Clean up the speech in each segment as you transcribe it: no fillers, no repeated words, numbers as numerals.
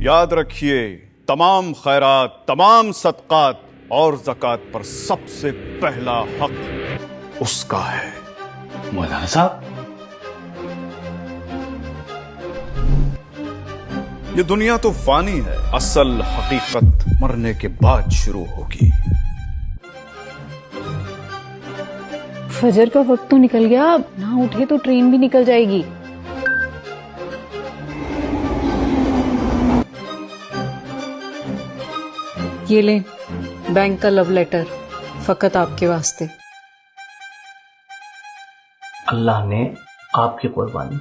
याद रखिए, तमाम खैरात, तमाम सदकात और ज़कात पर सबसे पहला हक उसका है। मौलाना साहब, ये दुनिया तो फानी है, असल हकीकत मरने के बाद शुरू होगी। फजर का वक्त तो निकल गया, ना उठे तो ट्रेन भी निकल जाएगी। ये ले बैंक का लव लेटर, फकत आपके वास्ते। अल्लाह ने आपकी कुर्बानी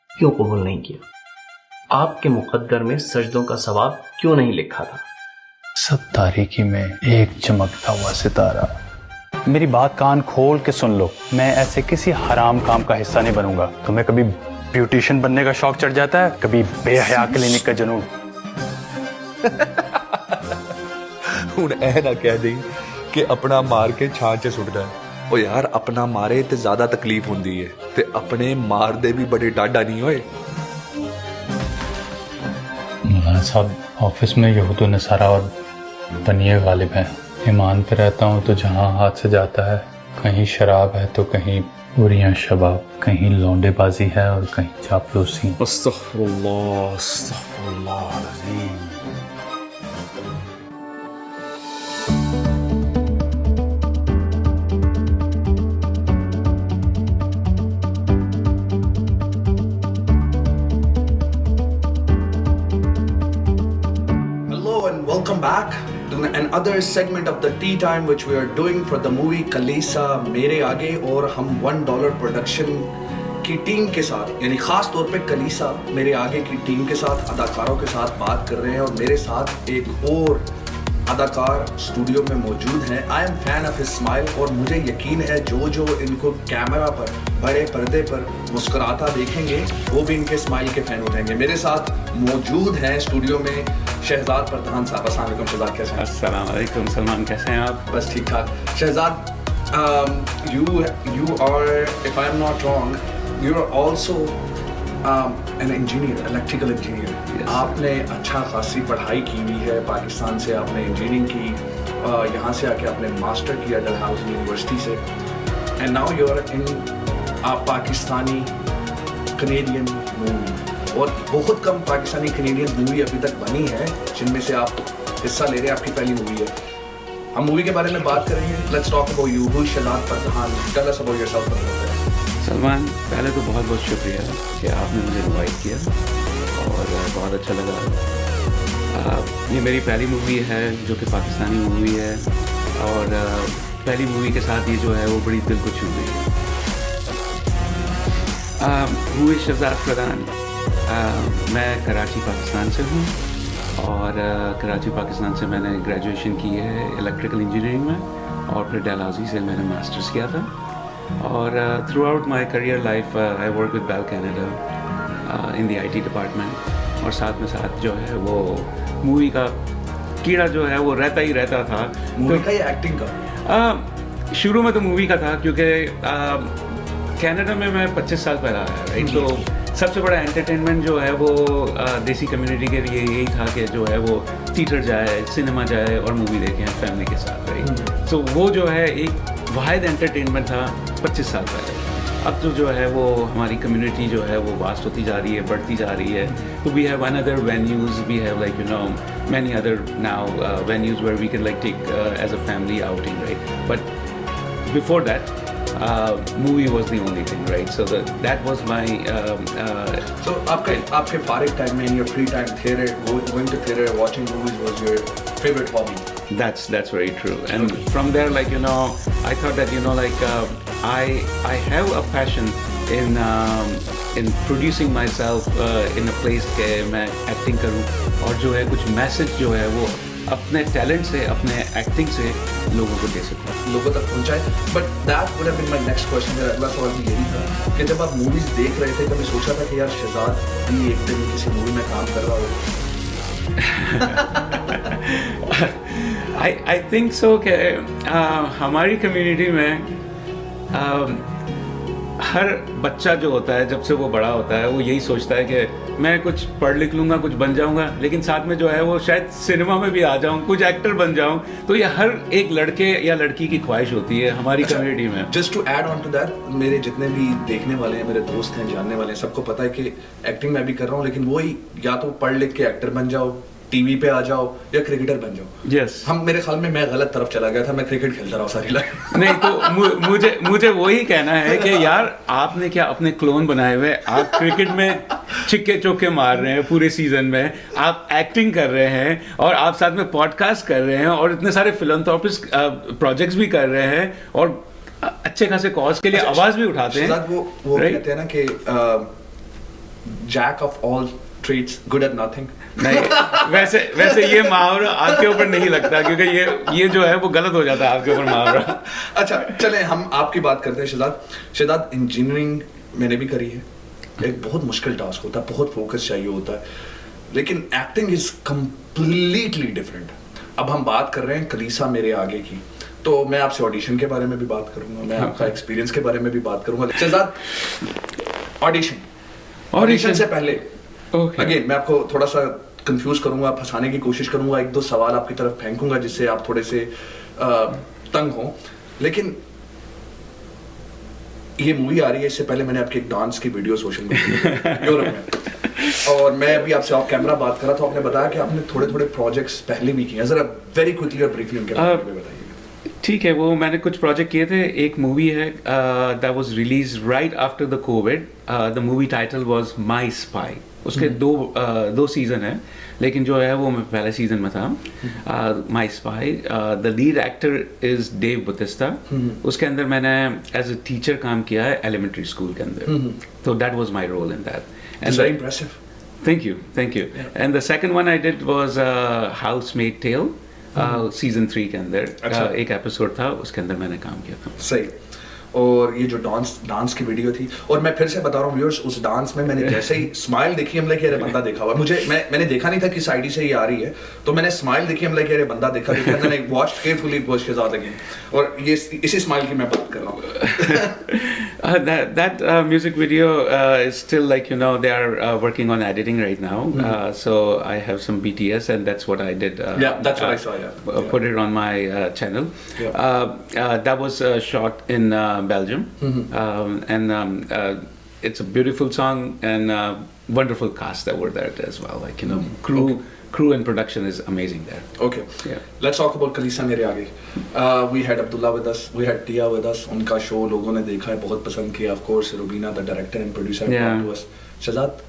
क्यों कबूल नहीं किया? आपके मुकद्दर में सजदों का सवाब क्यों नहीं लिखा था? सब तारीकी में एक चमकता हुआ सितारा। मेरी बात कान खोल के सुन लो, मैं ऐसे किसी हराम काम का हिस्सा नहीं बनूंगा। तुम्हें कभी ब्यूटिशियन बनने का शौक चढ़ जाता है, कभी बेहया क्लिनिक का जुनून। ਹੁਣ ਇਹ ਨਾ ਕਹਿ ਦੇਈ ਕਿ ਆਪਣਾ ਮਾਰ ਕੇ ਛਾਂ 'ਚ ਸੁੱਟਦਾ। ਉਹ ਯਾਰ, ਆਪਣਾ ਮਾਰੇ ਤੇ ਜ਼ਿਆਦਾ ਤਕਲੀਫ ਹੁੰਦੀ ਹੈ ਤੇ ਆਪਣੇ ਮਾਰਦੇ ਵੀ ਬੜੇ ਡਾਢਾ नहीं होए। मौलाना साहब, ऑफिस में यहूद नसारा और तनिए गालिब हैं। ईमान पे रहता हूँ तो जहाँ हाथ से जाता है, कहीं शराब है तो कहीं बुरियां शबाब, कहीं लौंडेबाजी है और कहीं चापलूसी। अस्तगफिरुल्लाह, अस्तगफिरुल्लाह अज़ीम। Welcome back to another segment of the Tea Time which we are doing for the movie Kaleesa मेरे आगे। और हम $1 प्रोडक्शन की टीम के साथ, यानी ख़ास तौर पे कलीसा मेरे आगे की टीम के साथ, अदाकारों के साथ बात कर रहे हैं। और मेरे साथ एक और अदाकार स्टूडियो में मौजूद हैं। I am fan of his smile और मुझे यकीन है जो जो इनको कैमरा पर, बड़े पर्दे पर मुस्कुराता देखेंगे वो भी इनके स्माइल के फ़ैन हो जाएंगे। मेरे साथ मौजूद हैं स्टूडियो में शहजाद परधान साहब। अस्सलाम वालेकुम शहजाद, कैसे हैं? अस्सलाम वालेकुम सलमान, कैसे हैं आप? बस ठीक ठाक। Shahzad, you are, if I am not wrong, you are also an engineer, electrical engineer. Yes. आपने अच्छा खासी पढ़ाई की हुई है, पाकिस्तान से आपने इंजीनियरिंग की, यहाँ से आके आपने मास्टर किया डलहाउजी यूनिवर्सिटी से, and now you are in Pakistani Canadian movie. और बहुत कम पाकिस्तानी कनेडियन मूवी अभी तक बनी है जिनमें से आप हिस्सा ले रहे हैं, आपकी पहली मूवी है। हम मूवी के बारे में बात करेंगे। Let's talk about you, who is Shahzad Pardhan, tell us about yourself. Salman, पहले तो बहुत बहुत शुक्रिया कि आपने मुझे इनवाइट किया और बहुत अच्छा लगा। ये मेरी पहली मूवी है जो कि पाकिस्तानी मूवी है और पहली मूवी के साथ ये जो है वो बड़ी दिल को छू गई है। हु इज शहजाद परधान? मैं कराची पाकिस्तान से हूँ और कराची पाकिस्तान से मैंने ग्रेजुएशन की है इलेक्ट्रिकल इंजीनियरिंग में और फिर डलहौजी से मैंने मास्टर्स किया था। और throughout my career life I work with Bell Canada in the IT department. और साथ में साथ जो है वो मूवी का कीड़ा जो है वो रहता ही रहता था। मूवी का या एक्टिंग का? शुरू में तो मूवी का था क्योंकि कनाडा में मैं 25 साल पहले आया, राइट। तो सबसे बड़ा एंटरटेनमेंट जो है वो देसी कम्युनिटी के लिए यही था कि जो है वो थिएटर जाए, सिनेमा जाए और मूवी देखें फैमिली के साथ, राइट। सो वो जो है एक वाहिद एंटरटेनमेंट था 25 साल पहले। अब तो जो है वो हमारी कम्युनिटी जो है वो वास्ट होती जा रही है, बढ़ती जा रही है। तो we have another venues, we have like you know many other now venues where we can like take as a family outing, right. But before that movie was the only thing, right? So that was my so आपके फारिग time में, in your free time, theater, going to theater, watching movies was your favorite hobby. That's very true. And from there, like, you know, I thought that, you know, like I have a passion in producing myself in a place के मैं acting करूँ और जो है कुछ message जो है वो अपने टैलेंट से, अपने एक्टिंग से लोगों को दे सकता है, लोगों तक पहुंचाए। But that would have been my next question. मेरा अगला सवाल भी यही था कि जब आप मूवीज देख रहे थे कभी सोचा था कि यार शहजाद भी एक दिन किसी मूवी में काम कर रहा हो? I think so कि हमारी कम्युनिटी में हर बच्चा जो होता है जब से वो बड़ा होता है वो यही सोचता है कि मैं कुछ पढ़ लिख लूँगा, कुछ बन जाऊँगा, लेकिन साथ में जो है वो शायद सिनेमा में भी आ जाऊँ, कुछ एक्टर बन जाऊँ। तो ये हर एक लड़के या लड़की की ख्वाहिश होती है हमारी कम्युनिटी में। Just to add on to that, मेरे जितने भी देखने वाले हैं, मेरे दोस्त हैं, जानने वाले हैं, सबको पता है कि एक्टिंग मैं भी कर रहा हूँ, लेकिन वही या तो पढ़ लिख के एक्टर बन जाओ, टीवी पे आ जाओ, या क्रिकेटर बन जाओ। यस हम मेरे ख्याल में मैं गलत तरफ चला गया था, मैं क्रिकेट खेलता रहा सारी लाइफ। नहीं तो मुझे वही कहना है कि यार आपने क्या अपने क्लोन बनाए हुए, आप क्रिकेट में छिक्के चौके मार रहे हैं पूरे सीजन में, आप एक्टिंग कर रहे हैं और आप साथ में पॉडकास्ट कर रहे हैं और इतने सारे फिलंथ्रोपिस्ट प्रोजेक्ट्स भी कर रहे हैं और अच्छे खासे कॉज के लिए आवाज भी उठाते हैं। वो कहते हैं ना कि jack of all trades good at nothing. नहीं वैसे ये मुहावरा आपके ऊपर नहीं लगता, क्योंकि ये जो है वो गलत हो जाता है आपके ऊपर मुहावरा। अच्छा चलें हम आपकी बात करते हैं शहजाद। इंजीनियरिंग मैंने भी करी है, एक बहुत मुश्किल टास्क होता है, बहुत फोकस चाहिए होता है, लेकिन एक्टिंग इज कंप्लीटली डिफरेंट। अब हम बात कर रहे हैं कलीसा मेरे आगे की, तो मैं आपसे ऑडिशन के बारे में भी बात करूंगा, मैं आपका एक्सपीरियंस के बारे में भी बात करूंगा। शहजाद, ऑडिशन से पहले अगेन मैं आपको थोड़ा सा कंफ्यूज करूंगा, फंसाने की कोशिश करूंगा, एक दो सवाल आपकी तरफ फेंकूंगा जिससे आप थोड़े से तंग हो। लेकिन ये मूवी आ रही है, इससे पहले मैंने आपकी एक डांस की वीडियो सोशल मीडिया यूरोप में, और मैं अभी आपसे ऑफ कैमरा बात कर रहा था, आपने बताया कि आपने थोड़े थोड़े प्रोजेक्ट्स पहले भी किए हैं। जरा वेरी क्विकली और ब्रीफली उनके बारे में बताइए। ठीक है, वो मैंने कुछ प्रोजेक्ट किए थे। एक मूवी है that was release right after the Covid. The movie title was my spy. उसके दो सीजन है, लेकिन जो है वो मैं पहले सीजन में था। My spy, the lead actor is Dave Bautista. उसके अंदर मैंने एज अ टीचर काम किया है एलिमेंट्री स्कूल के अंदर, तो that was my role in that. Very impressive. Thank you. And the second one I did was Housemaid Tale. Season 3 के अंदर एक एपिसोड था, उसके अंदर मैंने काम किया था। सही। और ये जो डांस की वीडियो थी, और मैं फिर से बता रहा हूँ व्यूअर्स, उस डांस में मैंने जैसे ही स्माइल देखी, हम लाइक अरे बंदा देखा हुआ मुझे, मैंने देखा नहीं था किस आईडी से ये आ रही है, तो मैंने स्माइल देखी, हम लाइक अरे बंदा देखा, मैंने वॉच्ड केयरफुली वॉच के साथ अगेन, और ये इसी स्माइल की मैं बात कर रहा हूँ। That music video is still, like, you know, they are working on editing right now. So I have some BTS, and that's what I did. Yeah, that's what I saw. Yeah, put it on my channel. Yeah. That was shot in Belgium, and it's a beautiful song and wonderful cast that were there as well. Like, you know, crew and production is amazing there. Okay. Yeah. Let's talk about Kaleesa Mere Aage. We had Abdullah with us. We had Tia with us. उनका show लोगों ने देखा है, बहुत पसंद किया. Of course, Rubina, the director and producer, brought to us. Shahzad,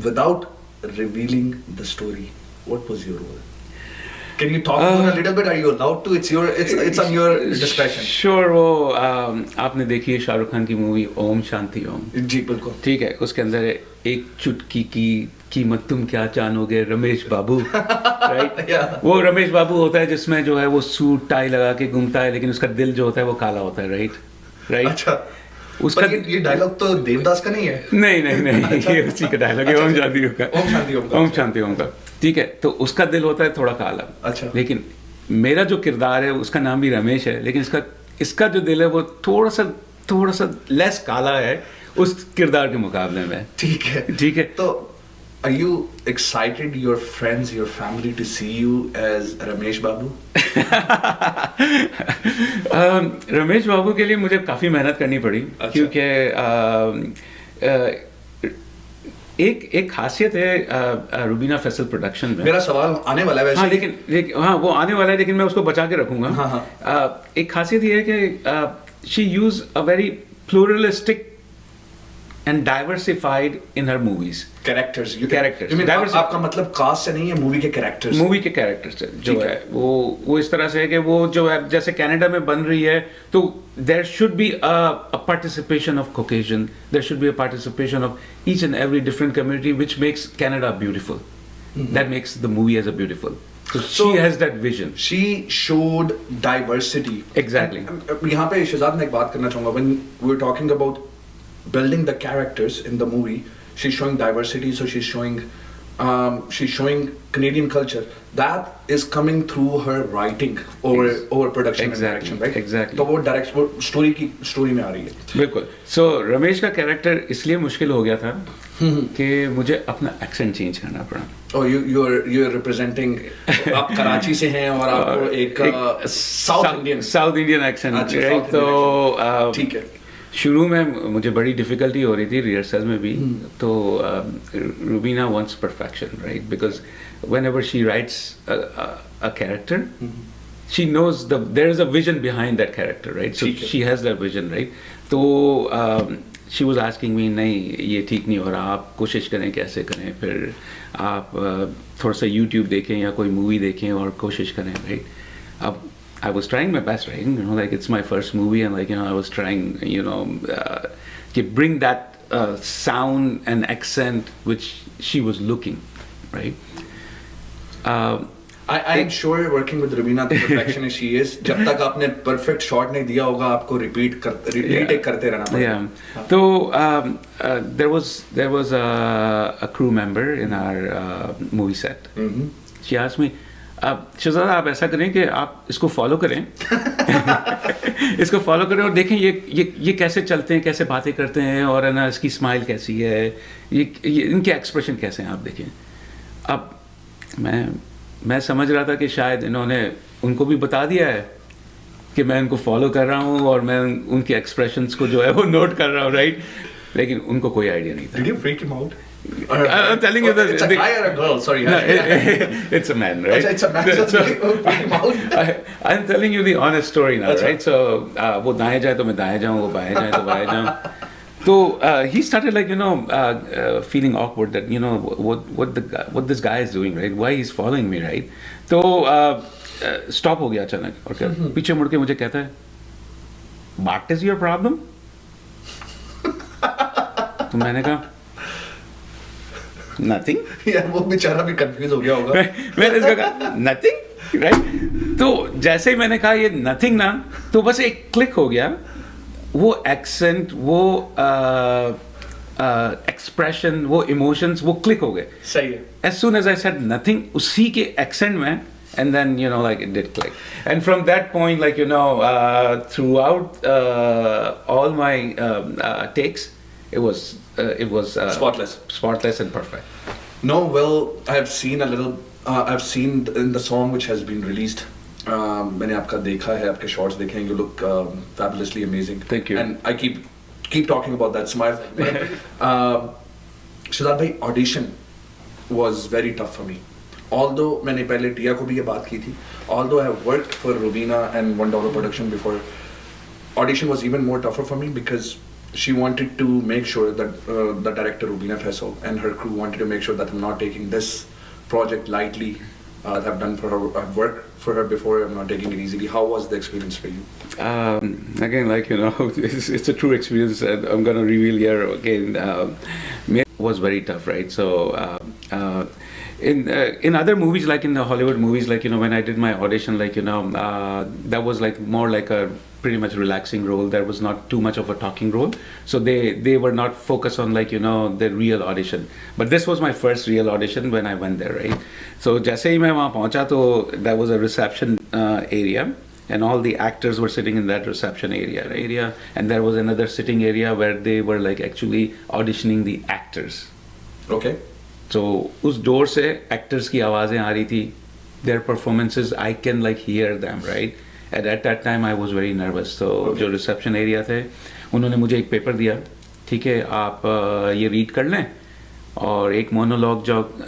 without revealing the story, what was your role? Can you talk about it a little bit? Are you allowed to? It's on your discretion. Sure. वो आपने देखी है शाहरुख खान की movie Om Shanti Om? जी बिल्कुल। ठीक है, उसके अंदर एक चुटकी की कीमत तुम क्या जानोगे रमेश बाबू, राइट? वो रमेश बाबू होता है जिसमें जो है वो सूट टाई लगा के घूमता है, लेकिन उसका दिल जो होता है वो काला होता है, राइट? अच्छा, उसका ये डायलॉग तो देवदास का नहीं है? नहीं, ये उसी का डायलॉग है, ओम शांति ओम का। ओम शांति ओम का, ठीक है। तो उसका दिल होता है थोड़ा काला। अच्छा। लेकिन मेरा जो किरदार है उसका नाम भी रमेश है, लेकिन इसका जो दिल है वो थोड़ा सा लेस काला है उस किरदार के मुकाबले में। ठीक है। तो are you excited, your friends, your family to see you as Ramesh Babu? Ramesh बाबू के लिए मुझे काफ़ी मेहनत करनी पड़ी। अच्छा। क्योंकि एक खासियत है रुबीना फैसल प्रोडक्शन में। मेरा सवाल आने वाला है वैसे। हाँ, लेकिन वो आने वाला है, लेकिन मैं उसको बचा के रखूंगा। हाँ। एक खासियत ये है कि she use a very pluralistic and diversified in her movies. Characters. Characters. आपका मतलब कास्ट से नहीं है, मूवी के कैरेक्टर्स? मूवी के कैरेक्टर्स जो है वो इस तरह से है कि वो जो है जैसे कनाडा में बन रही है, तो there should be a participation of Caucasian, there should be a participation of each and every different community, which makes Canada beautiful. That makes the movie as a beautiful. So she has that vision. She showed diversity. Exactly. यहाँ पे शहजाद मैं एक बात करना चाहूँगा. When we're talking about building the characters in the movie, she's showing diversity, so she's showing she's showing Canadian culture. That is coming through her writing over production and Exactly, direction, right? exactly. तो वो story में आ रही है. बिल्कुल. सो रमेश का character इसलिए मुश्किल हो गया था कि मुझे अपना एक्सेंट चेंज करना पड़ा. Oh, you're representing. आप कराची से हैं और आपको एक साउथ इंडियन एक्सेंट, राइट? तो ठीक है. शुरू में मुझे बड़ी डिफिकल्टी हो रही थी रिहर्सल में भी. तो Rubina wants perfection, right? Because whenever she writes a character, she knows there is a vision behind that character, right? So she has that vision, right? तो she was asking me, नहीं ये ठीक नहीं हो रहा, आप कोशिश करें कैसे करें, फिर आप थोड़ा सा YouTube देखें या कोई मूवी देखें और कोशिश करें, right? अब I was trying my best, right? You know, like it's my first movie, and like, you know, I was trying, you know, to bring that sound and accent which she was looking, right? I am sure working with Rubina, the perfectionist she is, जब तक आपने perfect shot नहीं दिया होगा, आपको retake करते रहना पड़ेगा. Yeah. So there was a crew member in our movie set. She asked me, शहजादा आप ऐसा करें कि आप इसको फॉलो करें इसको फॉलो करें और देखें ये कैसे चलते हैं, कैसे बातें करते हैं, और है ना इसकी स्माइल कैसी है, ये इनके एक्सप्रेशन कैसे हैं, आप देखें. अब मैं समझ रहा था कि शायद इन्होंने उनको भी बता दिया है कि मैं इनको फॉलो कर रहा हूँ और मैं उनके एक्सप्रेशंस को जो है वो नोट कर रहा हूँ, राइट? लेकिन उनको कोई आइडिया नहीं था. Did you freak him out? I'm telling you that it's a guy or a girl? Sorry. No, it's a man, right? It's a man. So freak him out. I'm telling you the honest story now, right? So वो दाएं जाए तो मैं दाएं जाऊँ, वो बाएं जाए तो बाएं जाऊँ. So he started like, you know, feeling awkward that, you know, what this guy is doing, right? Why he's following me, right? तो stop हो गया अचानक और पीछे मुड़ के मुझे कहता है, What is your problem? तो मैंने कहा Nothing. यार वो बेचारा भी कंफ्यूज हो गया होगा. मैंने इसको कहा Nothing, right? तो जैसे ही मैंने कहा ये nothing ना, तो बस एक क्लिक हो गया. वो एक्सेंट, वो एक्सप्रेशन, वो इमोशंस, वो क्लिक हो गए. सही है. As soon as I said nothing, उसी के एक्सेंट में, and then, you know, like it did click. And from that point, like, you know, throughout all my takes, it was spotless and perfect. No, well, I've seen I've seen in the song which has been released. मैंने आपका देखा है, आपके shorts देखे हैं. You look fabulously amazing. Thank you. And I keep talking about that smile. Shahzad bhai, audition was very tough for me. Although मैंने पहले टिया को भी ये बात की थी. Although I have worked for Rubina and $1 production before, audition was even more tougher for me because she wanted to make sure that the director Rubina Faisal and her crew wanted to make sure that I'm not taking this project lightly. I've done for her, I've worked for her before. I'm not taking it easily. How was the experience for you? Again, like, you know, it's a true experience. And I'm gonna reveal here again. It was very tough, right? So in other movies, like in the Hollywood movies, like, you know, when I did my audition, like, you know, that was like more like a pretty much relaxing role. There was not too much of a talking role, so they were not focused on, like, you know, the real audition. But this was my first real audition when I went there, right? So जैसे ही मैं वहाँ पहुँचा तो there was a reception area, and all the actors were sitting in that reception area, and there was another sitting area where they were like actually auditioning the actors. Okay. So उस door से actors की आवाज़ें आ रही थी, their performances, I can like hear them, right? And at that time I was very nervous. So जो reception area थे, उन्होंने मुझे एक पेपर दिया, ठीक है, आप ये रीड कर लें और एक मोनोलॉग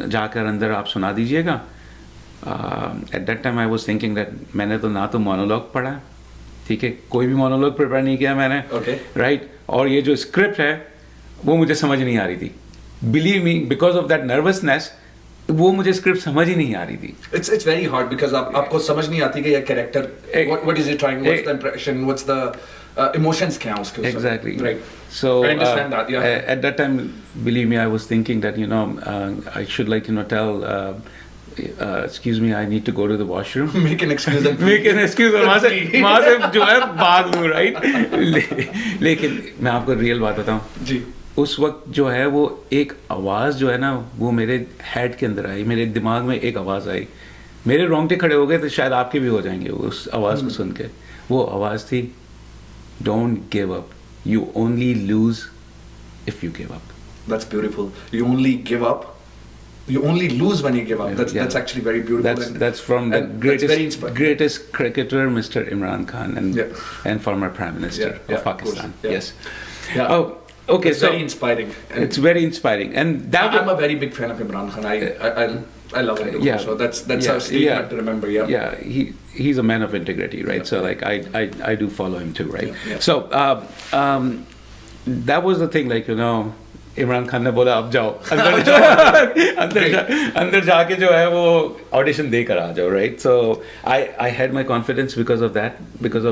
जाकर अंदर आप सुना दीजिएगा. At that time I was thinking that मैंने तो ना तो मोनोलॉग पढ़ा, ठीक है, कोई भी मोनोलॉग प्रिपेयर नहीं किया मैंने, राइट? और ये जो स्क्रिप्ट है वो मुझे समझ नहीं आ रही थी. Believe me, because of that nervousness, वो मुझे स्क्रिप्ट समझ ही नहीं आ रही थी. It's very hard because आपको समझ नहीं आती कि ये character what is it trying, what's the impression, what's the emotions क्या हैं उसके. Exactly. Right. So I understand that. Yeah. At that time, believe me, I was thinking that, you know, I should, like, you know, tell. Excuse me, I need to go to the washroom. Make an excuse. Make an excuse. और वहाँ से जो है भाग लूँ, right? लेकिन मैं आपको रियल बात बताऊँ. जी. उस वक्त जो है वो एक आवाज़ जो है ना वो मेरे हेड के अंदर आई, मेरे दिमाग में एक आवाज़ आई, मेरे रोंगटे खड़े हो गए, तो शायद आपके भी हो जाएंगे उस आवाज़ को सुन के। वो आवाज़ थी, don't give up, you only loose if you give up. That's beautiful. You only give up. You only lose when you give up. That's actually very beautiful. That's from the that's very inspiring. greatest cricketer, Mr. Imran Khan, and former Prime Minister of Pakistan. Yeah. Yes. Yeah. Oh, okay. It's very inspiring. And It's very inspiring, and that I'm a very big fan of Imran Khan. I love him. Yeah. So that's a statement to remember. Yeah. Yeah. He's a man of integrity, right? So like I do follow him too, right? Yeah. So that was the thing, like, you know. Imran Khan ने बोला अब जाओ अंदर जाके जो है वो audition देकर आ जाओ, right? So I had my confidence because of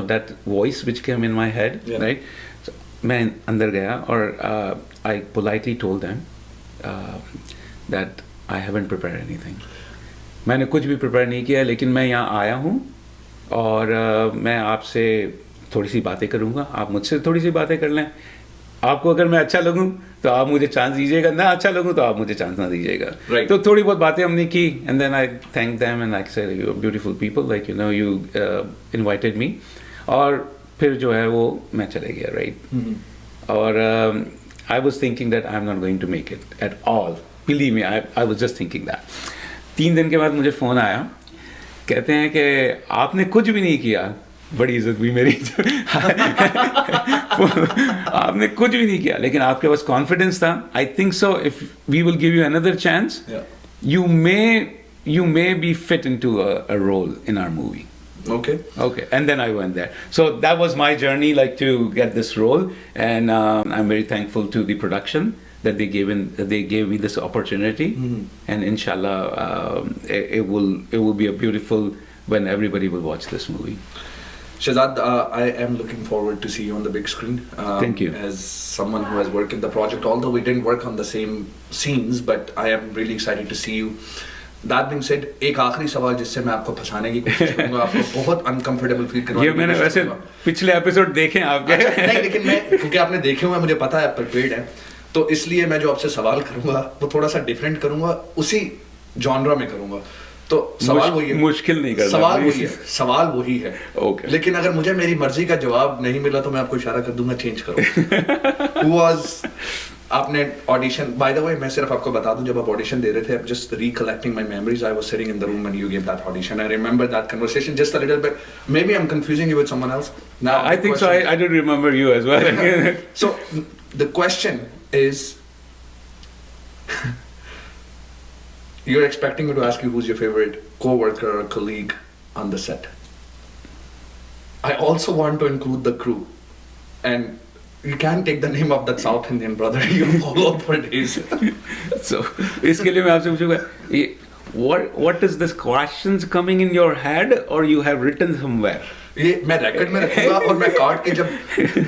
that voice which came in my head, right? मैं अंदर गया और I politely told them that I haven't prepare anything. मैंने कुछ भी प्रिपेयर नहीं किया, लेकिन मैं यहाँ आया हूँ और मैं आपसे थोड़ी सी बातें करूँगा, आप मुझसे थोड़ी सी बातें कर लें। आपको अगर मैं अच्छा लगूं तो आप मुझे चांस दीजिएगा, ना अच्छा लगूं तो आप मुझे चांस ना दीजिएगा। Right. तो थोड़ी बहुत बातें हमने की, and then I thank them and I said you are beautiful people, like you know you invited me, और फिर जो है वो मैं चले गया, राइट? और I was thinking that I am not going to make it at all, believe me, I was just thinking that. 3 दिन के बाद मुझे फ़ोन आया, कहते हैं कि आपने कुछ भी नहीं किया, बड़ी इज्जत हुई मेरी आपने कुछ भी नहीं किया, लेकिन आपके पास कॉन्फिडेंस था। I think so if we will give you another chance, you may be fit into a role in our movie. Okay. And then I went there. So that was my journey, like, to get this role, and I'm very thankful to the production that they gave me this opportunity, and inshallah it will be a beautiful when everybody will watch this movie. Shahzad, I am looking forward to see you on the big screen. Thank you. As someone who has worked in the project, although we didn't work on the same scenes, but I am really excited to see you. That being said, एक आखिरी सवाल जिससे मैं आपको फंसाने की कोशिश करूंगा, आपको बहुत अनकंफर्टेबल फील करवाने ये मैंने वैसे पिछले एपिसोड देखे हैं आपके। अच्छा, नहीं, लेकिन मैं क्योंकि आपने देखे हुए, मुझे पता है आप प्रिपेयर्ड हैं, तो इसलिए मैं जो आपसे सवाल करूंगा वो थोड़ा सा डिफरेंट करूंगा, उसी जॉनरा में करूंगा। तो सवाल वही है, मुश्किल नहीं करना, सवाल वही है। Okay. लेकिन अगर मुझे मेरी मर्जी का जवाब नहीं मिला तो मैं आपको इशारा कर दूंगा, चेंज करो। Who was आपने ऑडिशन, बाय द वे मैं सिर्फ आपको बता दूं, जब आप ऑडिशन दे रहे थे, just recollecting my memories, I was sitting in the room when you give that audition, I remember that conversation just a little bit, may be I am confusing you with someone else now. I think so. I did remember you as well. So the question is, you're expecting me to ask you who's your favorite co-worker or colleague on the set. I also want to include the crew, and you can't take the name of that South Indian brother you followed for days. So इसके लिए मैं आपसे पूछूंगा, what is this questions coming in your head or you have written somewhere? ये मैं record में रखूंगा, और मैं काट के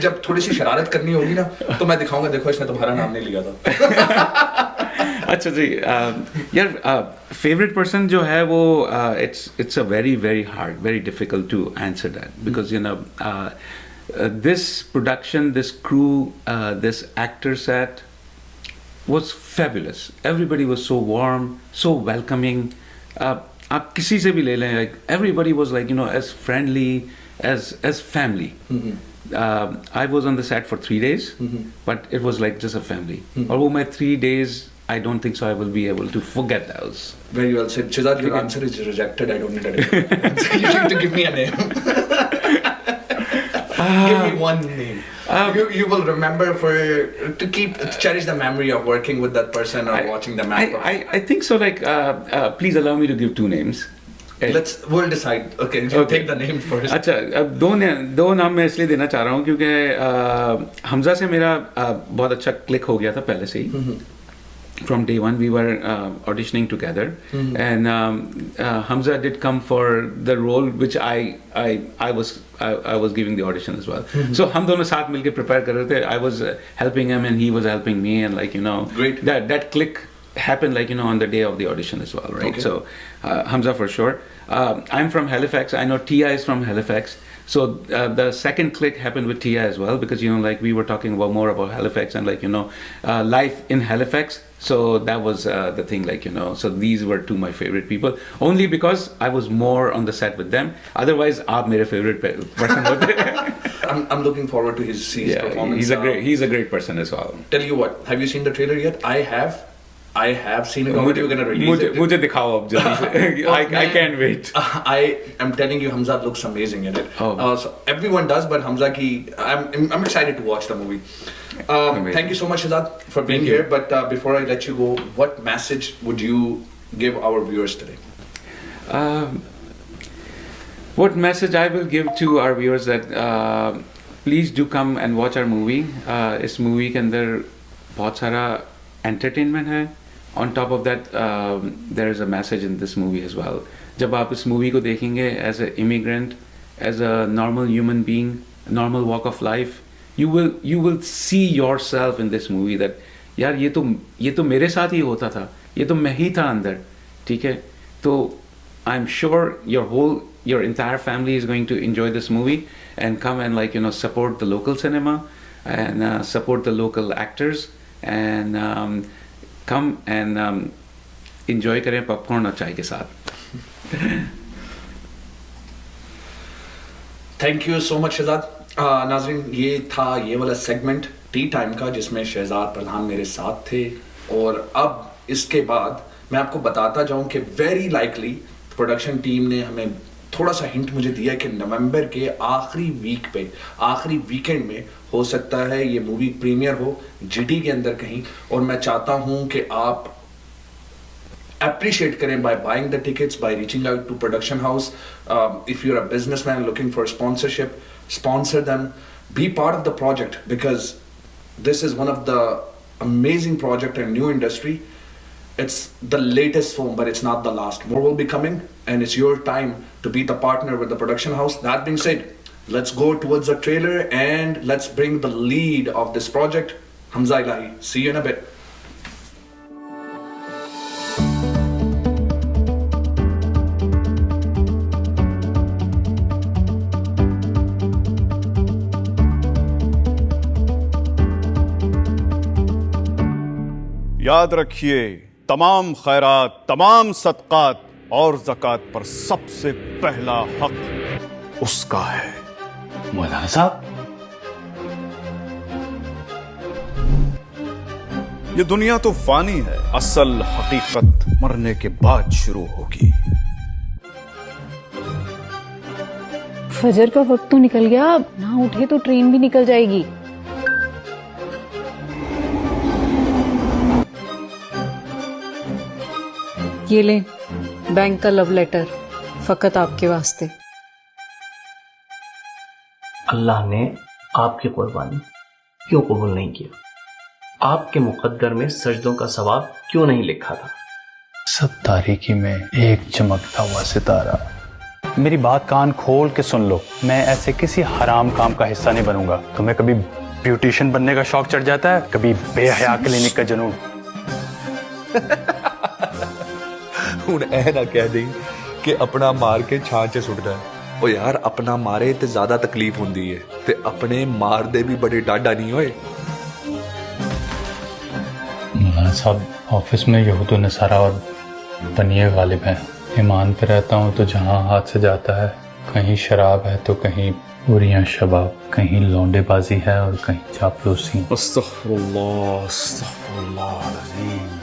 जब थोड़ी सी शरारत करनी होगी ना, तो मैं दिखाऊंगा, देखो इसने तुम्हारा नाम नहीं लिया था। अच्छा जी, यार फेवरेट पर्सन जो है वो it's a very hard, very difficult to answer that, because you know this production, this crew, this actor set was fabulous. Everybody was so warm, so welcoming. आप किसी से भी ले लें, like everybody was like, you know, as friendly as family. I was on the set for 3 days, but it was like just a family. और वो मैं 3 days, I don't think so I will be able to forget those. Very well said. Shahzad, your answer is rejected. I don't need a name. You need to give me a name. Give me one name. You will remember to cherish the memory of working with that person or watching the match. I think so. Like, please allow me to give 2 names. We'll decide. Okay, you take the name first. अच्छा, अब दो नाम मैं इसलिए देना चाह रहा हूँ क्योंकि हमजा से मेरा बहुत अच्छा क्लिक हो गया था पहले से ही। From day one, we were auditioning together, and Hamza did come for the role which I was giving the audition as well. So हम दोनों साथ मिलके prepare कर रहे थे. I was helping him and he was helping me, and like, you know, great. That click happened, like, you know, on the day of the audition as well, right? Okay. So Hamza for sure. I'm from Halifax. I know Tia is from Halifax. So the second click happened with Tia as well, because like we were talking about more about Halifax and like life in Halifax. So that was the thing, like so these were two my favorite people, only because I was more on the set with them. Otherwise, aap mere favorite person hote. I'm looking forward to his performance. He's a great person as well. Tell you what, have you seen the trailer yet? I have seen it. You're gonna release it. मुझे दिखाओ अब जल्दी से. I can't wait. I am telling you, Hamza looks amazing in it. So everyone does, but Hamza I'm excited to watch the movie. Thank you so much, Shehzad, for being here. But before I let you go, what message would you give our viewers today? What message I will give to our viewers that please do come and watch our movie. इस movie के अंदर बहुत सारा entertainment है. On top of that, there is a message in this movie as well. जब आप इस movie को देखेंगे as an immigrant, as a normal human being, normal walk of life, you will see yourself in this movie that यार ये तो मेरे साथ ही होता था, ये तो मैं ही था अंदर, ठीक है? तो I'm sure your entire family is going to enjoy this movie and come and support the local cinema and support the local actors and come and enjoy करें पॉपकॉर्न और चाय के साथ. Thank you so much Shahzad. Nazreen, ये था ये वाला segment T time का जिसमें शहजाद प्रधान मेरे साथ थे. और अब इसके बाद मैं आपको बताता जाऊं कि वेरी लाइकली प्रोडक्शन टीम ने हमें थोड़ा सा हिंट मुझे दिया कि नवंबर के आखिरी वीक पे, आखिरी वीकेंड में हो सकता है ये मूवी प्रीमियर हो जीटी के अंदर कहीं. और मैं चाहता हूं कि आप appreciate करें by buying the tickets, by reaching out to production house. If you're a businessman looking for sponsorship, sponsor them, be part of the project, because this is one of the amazing project in new industry. It's the latest film, but it's not the last. More will be coming, and it's your time to be the partner with the production house. That being said, let's go towards the trailer and let's bring the lead of this project, Hamza Ilahi. See you in a bit. याद रखिए, तमाम खैरात, तमाम सदकात और ज़कात पर सबसे पहला हक उसका है. मौलाना साहब, ये दुनिया तो फानी है, असल हकीकत मरने के बाद शुरू होगी. फजर का वक्त तो निकल गया, ना उठे तो ट्रेन भी निकल जाएगी. ये ले बैंक का लव लेटर, फकत आपके वास्ते. अल्लाह ने आपकी कुर्बानी क्यों कबूल नहीं किया? आपके मुकद्दर में सजदों का सवाब क्यों नहीं लिखा था? सब तारीकी में एक चमकता हुआ सितारा. मेरी बात कान खोल के सुन लो, मैं ऐसे किसी हराम काम का हिस्सा नहीं बनूंगा. तुम्हें कभी ब्यूटिशियन बनने का शौक चढ़ जाता है, कभी बेहया क्लिनिक का जुनून. ਹੁਣ ਇਹ ਨਾ ਕਹਿ ਦੇਈ ਕਿ ਆਪਣਾ ਮਾਰ ਕੇ ਛਾਂ 'ਚ ਸੁੱਟਦਾ. ਉਹ ਯਾਰ, ਆਪਣਾ ਮਾਰੇ ਤੇ ਜ਼ਿਆਦਾ ਤਕਲੀਫ ਹੁੰਦੀ ਹੈ, ਤੇ ਆਪਣੇ ਮਾਰਦੇ ਵੀ ਬੜੇ ਡਾਢਾ ਨਹੀਂ ਹੋਏ. मौलाना साहब, ऑफिस में यहूद नसारा और बनिए गालिब हैं. ईमान पे रहता हूँ तो जहाँ हाथ से जाता है, कहीं शराब है तो कहीं बुरियां शबाब, कहीं लौंडेबाजी है और कहीं चापलूसी. अस्तगफिरुल्लाह, अस्तगफिरुल्लाह अज़ीम.